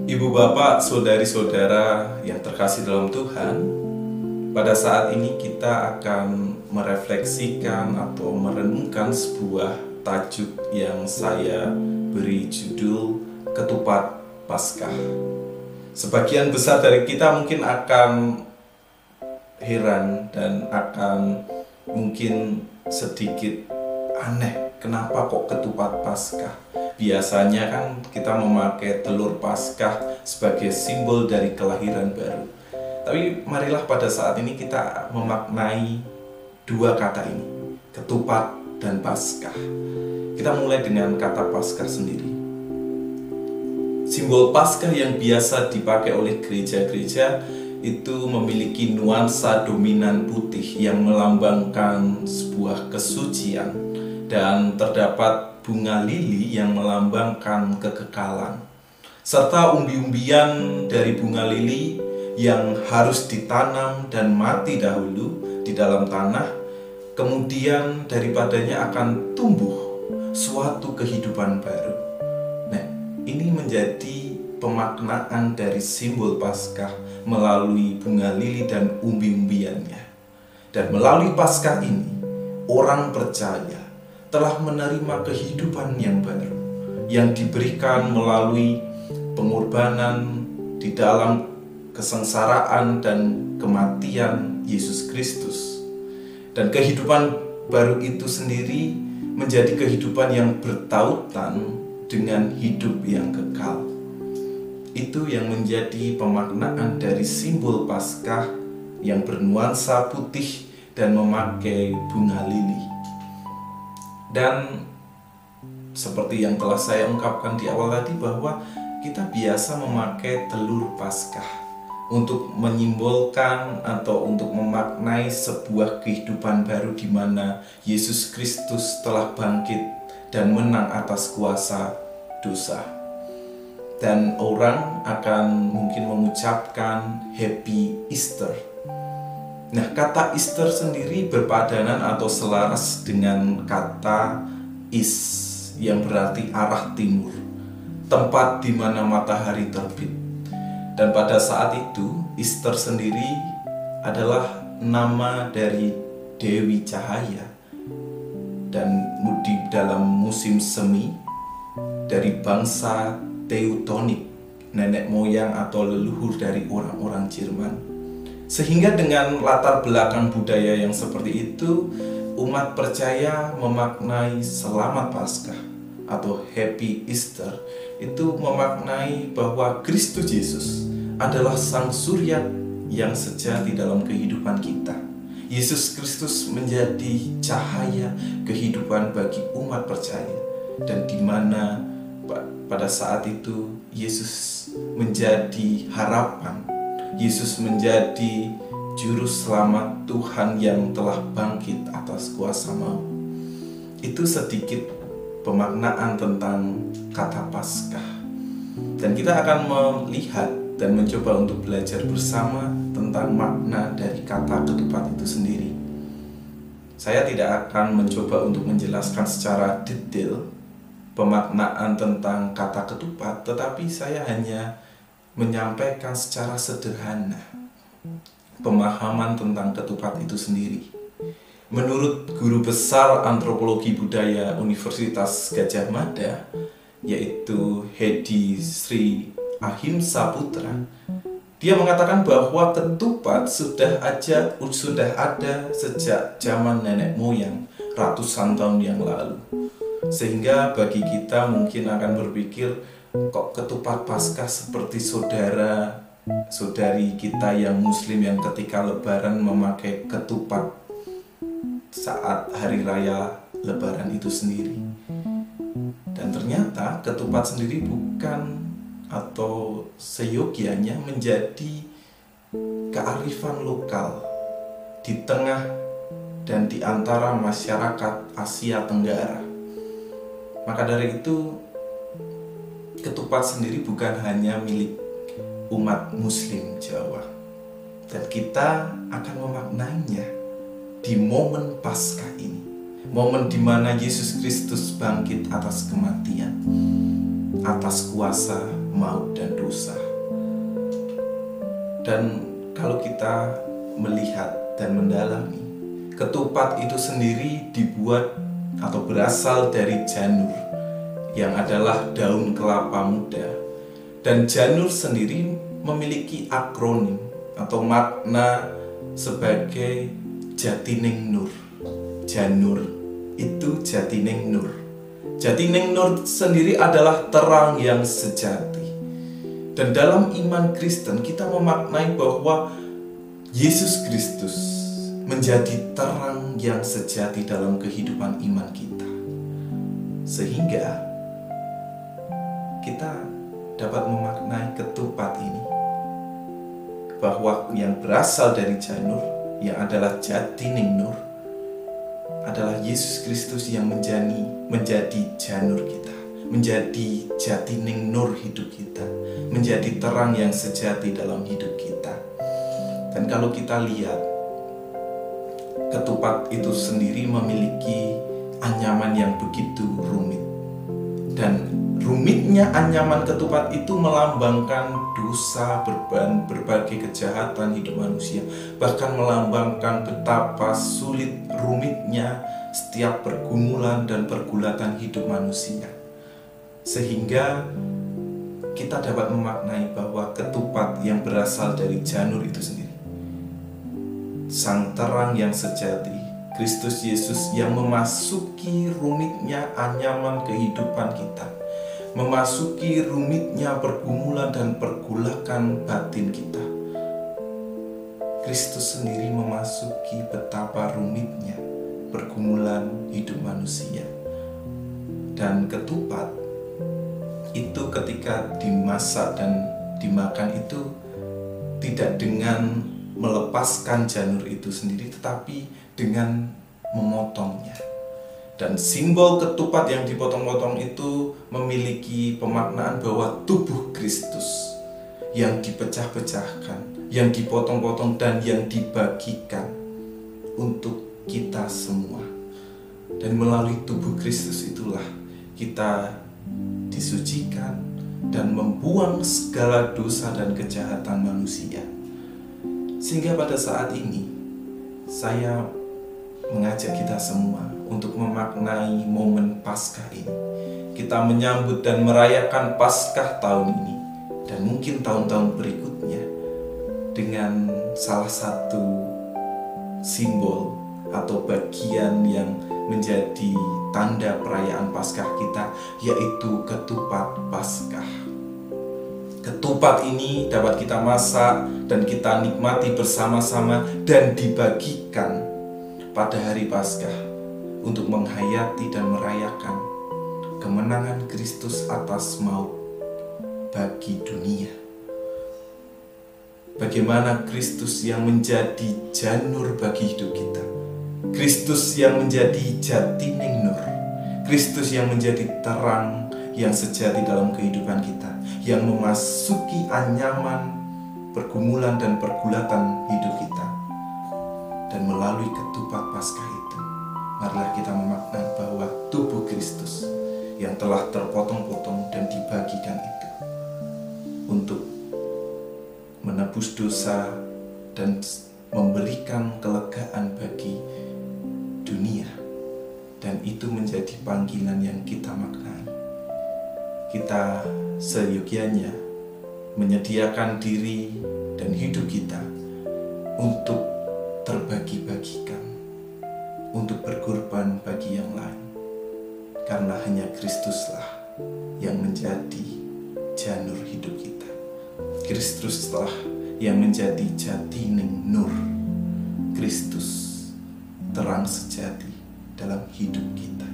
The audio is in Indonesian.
Ibu bapak, saudari-saudara yang terkasih dalam Tuhan, pada saat ini kita akan merefleksikan atau merenungkan sebuah tajuk yang saya beri judul Ketupat Paskah. Sebagian besar dari kita mungkin akan heran dan akan mungkin sedikit aneh, kenapa kok ketupat Paskah? Biasanya kan kita memakai telur Paskah sebagai simbol dari kelahiran baru. Tapi marilah pada saat ini kita memaknai dua kata ini, ketupat dan Paskah. Kita mulai dengan kata Paskah sendiri. Simbol Paskah yang biasa dipakai oleh gereja-gereja itu memiliki nuansa dominan putih yang melambangkan sebuah kesucian, dan terdapat bunga lili yang melambangkan kekekalan, serta umbi-umbian dari bunga lili yang harus ditanam dan mati dahulu di dalam tanah, kemudian daripadanya akan tumbuh suatu kehidupan baru. Nah, ini menjadi pemaknaan dari simbol Paskah melalui bunga lili dan umbi-umbiannya. Dan melalui Paskah ini, orang percaya telah menerima kehidupan yang baru yang diberikan melalui pengorbanan di dalam kesengsaraan dan kematian Yesus Kristus. Dan kehidupan baru itu sendiri menjadi kehidupan yang bertautan dengan hidup yang kekal. Itu yang menjadi pemaknaan dari simbol Paskah yang bernuansa putih dan memakai bunga lili. Dan seperti yang telah saya ungkapkan di awal tadi, bahwa kita biasa memakai telur Paskah untuk menyimbolkan atau untuk memaknai sebuah kehidupan baru di mana Yesus Kristus telah bangkit dan menang atas kuasa dosa. Dan orang akan mungkin mengucapkan Happy Easter. Nah, kata Easter sendiri berpadanan atau selaras dengan kata is yang berarti arah timur, tempat di mana matahari terbit. Dan pada saat itu, Easter sendiri adalah nama dari Dewi Cahaya. Dan di dalam musim semi dari bangsa Teutonik, nenek moyang atau leluhur dari orang-orang Jerman. Sehingga dengan latar belakang budaya yang seperti itu, umat percaya memaknai Selamat Paskah atau Happy Easter itu memaknai bahwa Kristus Yesus adalah Sang Surya yang sejati dalam kehidupan kita. Yesus Kristus menjadi cahaya kehidupan bagi umat percaya, dan di mana pada saat itu Yesus menjadi harapan. Yesus menjadi juru selamat Tuhan yang telah bangkit atas kuasa maut. Itu sedikit pemaknaan tentang kata Paskah. Dan kita akan melihat dan mencoba untuk belajar bersama tentang makna dari kata ketupat itu sendiri. Saya tidak akan mencoba untuk menjelaskan secara detail pemaknaan tentang kata ketupat, tetapi saya hanya menyampaikan secara sederhana pemahaman tentang ketupat itu sendiri. Menurut guru besar antropologi budaya Universitas Gadjah Mada, yaitu Hedi Sri Ahimsa Putra, dia mengatakan bahwa ketupat sudah ada sejak zaman nenek moyang ratusan tahun yang lalu. Sehingga bagi kita mungkin akan berpikir, kok ketupat Paskah seperti saudari kita yang muslim yang ketika lebaran memakai ketupat saat hari raya lebaran itu sendiri. Dan ternyata ketupat sendiri bukan atau seyogianya menjadi kearifan lokal di tengah dan di antara masyarakat Asia Tenggara. Maka dari itu, ketupat sendiri bukan hanya milik umat muslim Jawa. Dan kita akan memaknainya di momen Paskah ini. Momen di mana Yesus Kristus bangkit atas kematian, atas kuasa maut dan dosa. Dan kalau kita melihat dan mendalami, ketupat itu sendiri dibuat atau berasal dari janur, yang adalah daun kelapa muda. Dan janur sendiri memiliki akronim atau makna sebagai Jatining Nur. Janur itu Jatining Nur. Jatining Nur sendiri adalah terang yang sejati. Dan dalam iman Kristen kita memaknai bahwa Yesus Kristus menjadi terang yang sejati dalam kehidupan iman kita. Sehingga kita dapat memaknai ketupat ini bahwa yang berasal dari janur, yang adalah Jatining Nur, adalah Yesus Kristus yang menjadi janur kita, menjadi Jatining Nur hidup kita, menjadi terang yang sejati dalam hidup kita. Dan kalau kita lihat, ketupat itu sendiri memiliki anyaman yang begitu rumit. Dan rumitnya anyaman ketupat itu melambangkan dosa, berbagai kejahatan hidup manusia. Bahkan melambangkan betapa sulit rumitnya setiap pergumulan dan pergulatan hidup manusia. Sehingga kita dapat memaknai bahwa ketupat yang berasal dari janur itu sendiri, Sang terang yang sejati, Kristus Yesus yang memasuki rumitnya anyaman kehidupan kita, memasuki rumitnya pergumulan dan pergulakan batin kita. Kristus sendiri memasuki betapa rumitnya pergumulan hidup manusia. Dan ketupat itu ketika dimasak dan dimakan itu tidak dengan melepaskan janur itu sendiri, tetapi dengan memotongnya. Dan simbol ketupat yang dipotong-potong itu memiliki pemaknaan bahwa tubuh Kristus yang dipecah-pecahkan, yang dipotong-potong dan yang dibagikan untuk kita semua. Dan melalui tubuh Kristus itulah kita disucikan dan membuang segala dosa dan kejahatan manusia. Sehingga pada saat ini saya mengajak kita semua untuk memaknai momen Paskah ini. Kita menyambut dan merayakan Paskah tahun ini dan mungkin tahun-tahun berikutnya dengan salah satu simbol atau bagian yang menjadi tanda perayaan Paskah kita, yaitu ketupat Paskah. Ketupat ini dapat kita masak dan kita nikmati bersama-sama dan dibagikan pada hari Paskah untuk menghayati dan merayakan kemenangan Kristus atas maut bagi dunia. Bagaimana Kristus yang menjadi janur bagi hidup kita, Kristus yang menjadi Jatining Nur, Kristus yang menjadi terang yang sejati dalam kehidupan kita, yang memasuki anyaman pergumulan dan pergulatan hidup kita. Dan melalui ketupat Paskah itu, marilah kita memaknai bahwa tubuh Kristus yang telah terpotong-potong dan dibagikan itu untuk menebus dosa dan memberikan kelegaan bagi dunia. Dan itu menjadi panggilan yang kita maknai. Kita seyogyanya menyediakan diri dan hidup kita untuk terbagi-bagikan, untuk berkorban bagi yang lain. Karena hanya Kristuslah yang menjadi janur hidup kita. Kristuslah yang menjadi Jatining Nur. Kristus terang sejati dalam hidup kita.